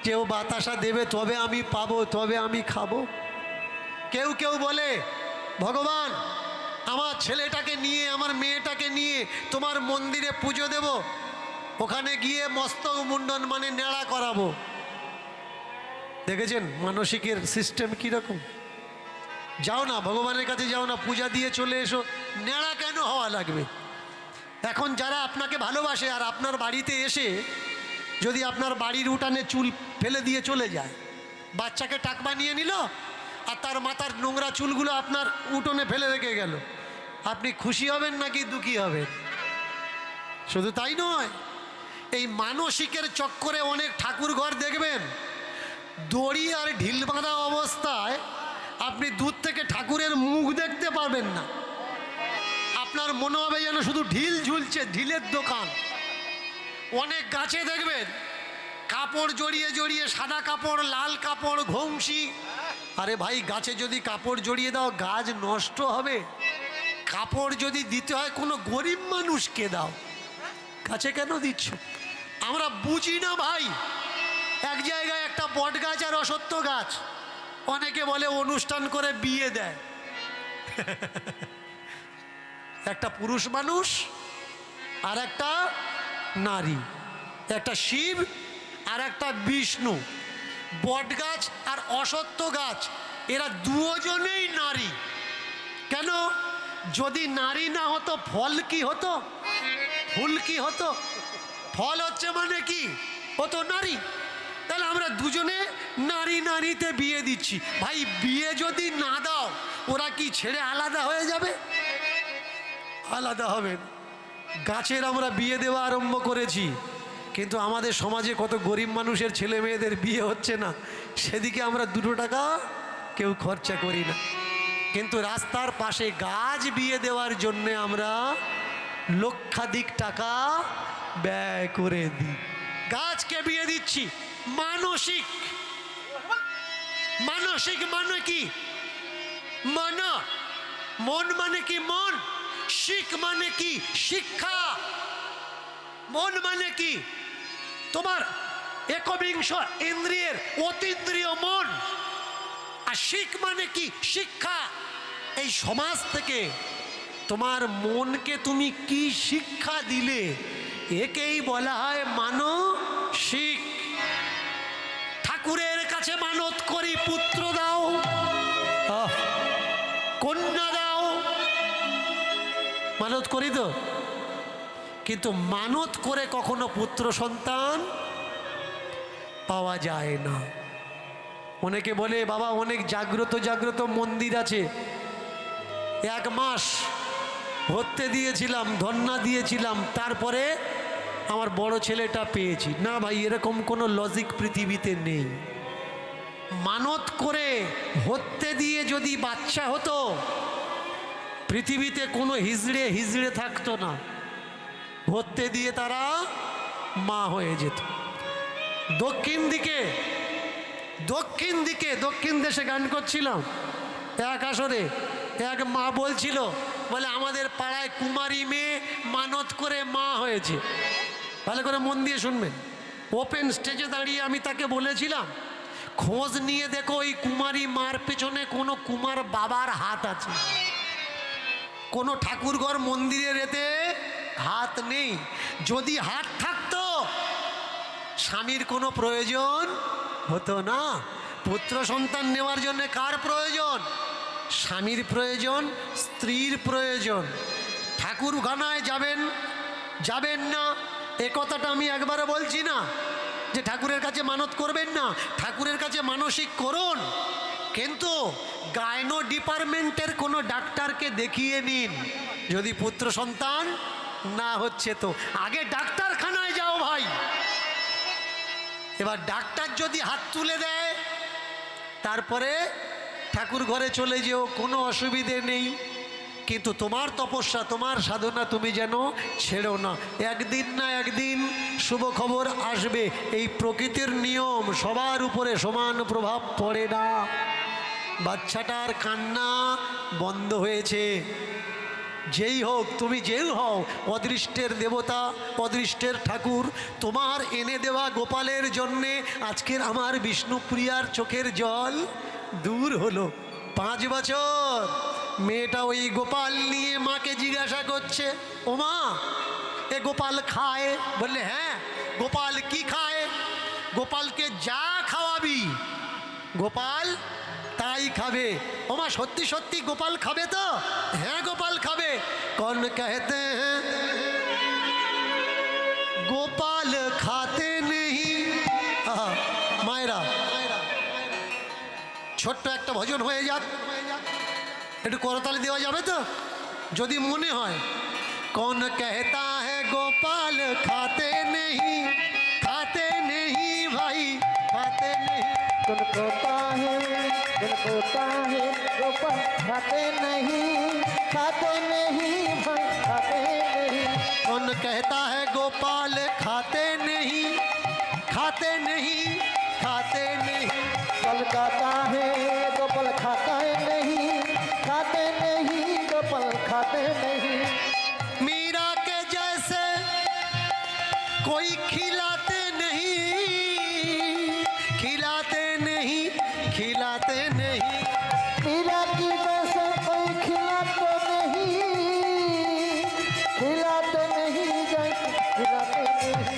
A: যে ও বাতাসা দেবে তবে আমি পাবো, তবে আমি খাবো। কেউ কেউ বলে ভগবান আমার ছেলেটাকে নিয়ে, আমার মেয়েটাকে নিয়ে তোমার মন্দিরে পুজো দেব, ওখানে গিয়ে মস্তক মুন্ডন মানে নেড়া করাবো। দেখেছেন মানসিকের সিস্টেম কীরকম? যাও না ভগবানের কাছে, যাও না, পূজা দিয়ে চলে এসো, নেড়া কেন হওয়া লাগবে? এখন যারা আপনাকে ভালোবাসে আর আপনার বাড়িতে এসে যদি আপনার বাড়ির উঠানে চুল ফেলে দিয়ে চলে যায়, বাচ্চাকে টাক বানিয়ে নিল আর তার মাথার নোংরা চুলগুলো আপনার উঠোনে ফেলে রেখে গেল, আপনি খুশি হবেন নাকি দুঃখী হবেন? শুধু তাই নয়, এই মানসিকের চক্করে অনেক ঠাকুর ঘর দেখবেন দড়ি আর ঢিল বাঁধা অবস্থায় আপনি দূর থেকে ঠাকুরের মুখ দেখতে পারবেন না। আপনার মনে হবে যেন শুধু ঢিল ঝুলছে, ঢিলের দোকান। অনেক গাছে দেখবেন কাপড় জড়িয়ে জড়িয়ে, সাদা কাপড়, লাল কাপড়, ঘংশি। আরে ভাই, গাছে যদি কাপড় জড়িয়ে দাও গাছ নষ্ট হবে। কাপড় যদি দিতে হয় কোনো গরিব মানুষকে দাও, গাছে কেন দিচ্ছ? আমরা বুঝি না ভাই। এক জায়গায় একটা বট গাছ আর অশ্বত্থ গাছ, অনেকে বলে অনুষ্ঠান করে বিয়ে দেয়। একটা পুরুষ মানুষ আর একটা নারী, একটা শিব আর একটা বিষ্ণু। বট গাছ আর অশ্বত্থ গাছ এরা দুজনেই নারী। কেন? যদি নারী না হতো ফল কি হতো? ফুল কি হতো? ফল হচ্ছে মানে কি হতো? নারী। তাহলে আমরা দুজনে নারী নারীতে বিয়ে দিচ্ছি। ভাই বিয়ে যদি না দাও ওরা কি ছেড়ে আলাদা হয়ে যাবে? আলাদা হবে না। গাছের আমরা বিয়ে দেওয়া আরম্ভ করেছি, কিন্তু আমাদের সমাজে কত গরিব মানুষের ছেলে মেয়েদের বিয়ে হচ্ছে না, সেদিকে আমরা 2 টাকা কেউ খরচা করি না। কিন্তু রাস্তার পাশে গাছ বিয়ে দেওয়ার জন্যে আমরা লক্ষাধিক টাকা ব্যয় করে দিই। গাছকে বিয়ে দিচ্ছি। মানসিক, মানসিক মানে কি? মন, মন মানে কি? মন। শিখ মানে কি? শিক্ষা। মন মানে কি? তোমার একবিংশ ইন্দ্রিয়ের অতীন্দ্রিয় মন। আর শিখ মানে কি? শিক্ষা। এই সমাজ থেকে তোমার মনকে তুমি কি শিক্ষা দিলে, একেই বলা হয় মানসিক। ঠাকুরের কাছে মানত করি পুত্র দাও, কন্যা দাও, মানত করি তো, কিন্তু মানত করে কখনো পুত্র সন্তান পাওয়া যায় না। অনেকে বলে বাবা অনেক জাগ্রত জাগ্রত মন্দির আছে, 1 মাস হতে দিয়েছিলাম, ধন্না দিয়েছিলাম, তারপরে আমার বড় ছেলেটা পেয়েছি। না ভাই, এরকম কোনো লজিক পৃথিবীতে নেই। মানত করে হতে দিয়ে যদি বাচ্চা হতো, পৃথিবীতে কোনো হিজড়ে হিজড়ে থাকতো না, হতে দিয়ে তারা মা হয়ে যেত। দক্ষিণ দিকে, দক্ষিণ দিকে, দক্ষিণ দেশে গান করছিলাম, এক আসরে এক মা বলছিল, বলে আমাদের পাড়ায় কুমারী মেয়ে মানত করে মা হয়েছে। ভালো করে মন দিয়ে শুনবেন। ওপেন স্টেজে দাঁড়িয়ে আমি তাকে বলেছিলাম, খোঁজ নিয়ে দেখো ওই কুমারী মার পেছনে কোনো কুমার বাবার হাত আছে? কোনো ঠাকুরঘর মন্দিরের এতে হাত নেই। যদি হাত থাকতো স্বামীর কোনো প্রয়োজন হতো না। পুত্র সন্তান নেওয়ার জন্য কার প্রয়োজন? স্বামীর প্রয়োজন, স্ত্রীর প্রয়োজন। ঠাকুরখানায় যাবেন যাবেন না এ কথাটা আমি একবারও বলছি না যে ঠাকুরের কাছে মানত করবেন না, ঠাকুরের কাছে মানসিক করুন, কিন্তু গাইনো ডিপার্টমেন্টের কোনো ডাক্তারকে দেখিয়ে নিন। যদি পুত্র সন্তান না হচ্ছে তো আগে ডাক্তারখানায় যাও ভাই। এবার ডাক্তার যদি হাত তুলে দেয় তারপরে ঠাকুর ঘরে চলে যেও, কোনো অসুবিধে নেই, কিন্তু তোমার তপস্যা, তোমার সাধনা তুমি যেন ছেড়ো না। একদিন না একদিন শুভ খবর আসবে। এই প্রকৃতির নিয়ম, সবার উপরে সমান প্রভাব পড়ে না। বাচ্চাটার কান্না বন্ধ হয়েছে, যেই হোক, তুমি যেই হও, অদৃষ্টের দেবতা, অদৃষ্টের ঠাকুর, তোমার এনে দেওয়া গোপালের জন্যে আজকের আমার বিষ্ণুপ্রিয়ার চোখের জল দূর হলো। 5 বছর মেয়েটা ওই গোপাল নিয়ে মাকে জিজ্ঞাসা করছে, ও মা এ গোপাল খায়? বললে হ্যাঁ। গোপাল কি খায়? গোপালকে যা খাওয়াবি গোপাল তাই খাবে। ও মা সত্যি সত্যি গোপাল খাবে তো? হ্যাঁ গোপাল খাবে। কোন कहते हैं গোপাল খাতে নেই। মায়েরা ছোট্ট একটা ভজন হয়ে যাক, একটু করতালি দেওয়া যাবে তো যদি মনে হয়। কোন कहता है গোপাল খাতে নেই, খাতে নেই ভাই, খাতে নেই।
B: कौन कहता है गोपाल खाते नहीं, खाते नहीं भाई, खाते नहीं।
A: कौन कहता है गोपाल खाते नहीं, खाते नहीं, खाते नहीं।
B: कौन कहता है गोपाल खाता नहीं, खाते नहीं, गोपाल खाते नहीं।
A: मीरा के जैसे कोई खिलाते नहीं, खिलाते नहीं, खिलाते नहीं।
B: मीरा की जैसे कोई खिलाते नहीं, खिलाते नहीं, जैसे खिलाते नहीं।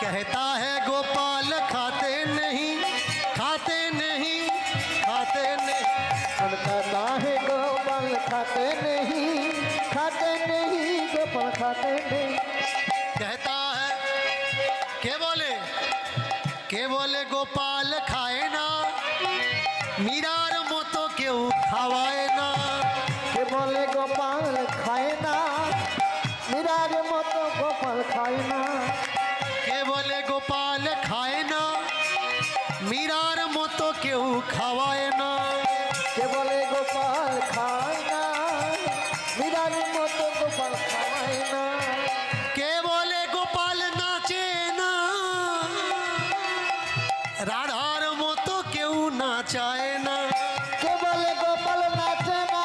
A: कहता है गोपाल खाते नहीं, खाते नहीं, खाते नहीं।
B: कौन कहता है गोपाल खाते नहीं, खाते नहीं, गोपाल खाते नहीं।
A: कहता है के बोले गोपाल खाए ना, मीरार মতো কেউ খাওয়ায় না।
B: কে বলে গোপাল খায় না, মীরার মতো গোপাল খায় না।
A: কে বলে গোপাল খায় না, মীরার মতো কেউ খাওয়ায় না।
B: কে বলে গোপাল খায় না, মীরার মতো গোপাল খায় না।
A: কে বলে গোপাল নাচে না, রাধার মতো কেউ নাচায় না।
B: কে বলে গোপাল নাচে না,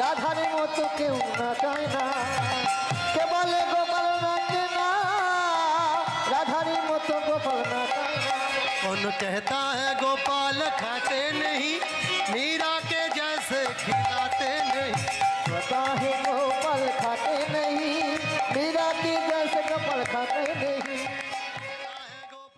B: রাধার মতো কেউ নাচায় না। কে বলে গোপাল নাচে না, রাধার মতো গোপাল নাচায় না।
A: कौन कहता है गोपाल खाते नहीं, मीरा के जैसे खिलाते नहीं।
B: पता है गोपाल खाते नहीं, मीरा की जैसे गोपाल खाते नहीं।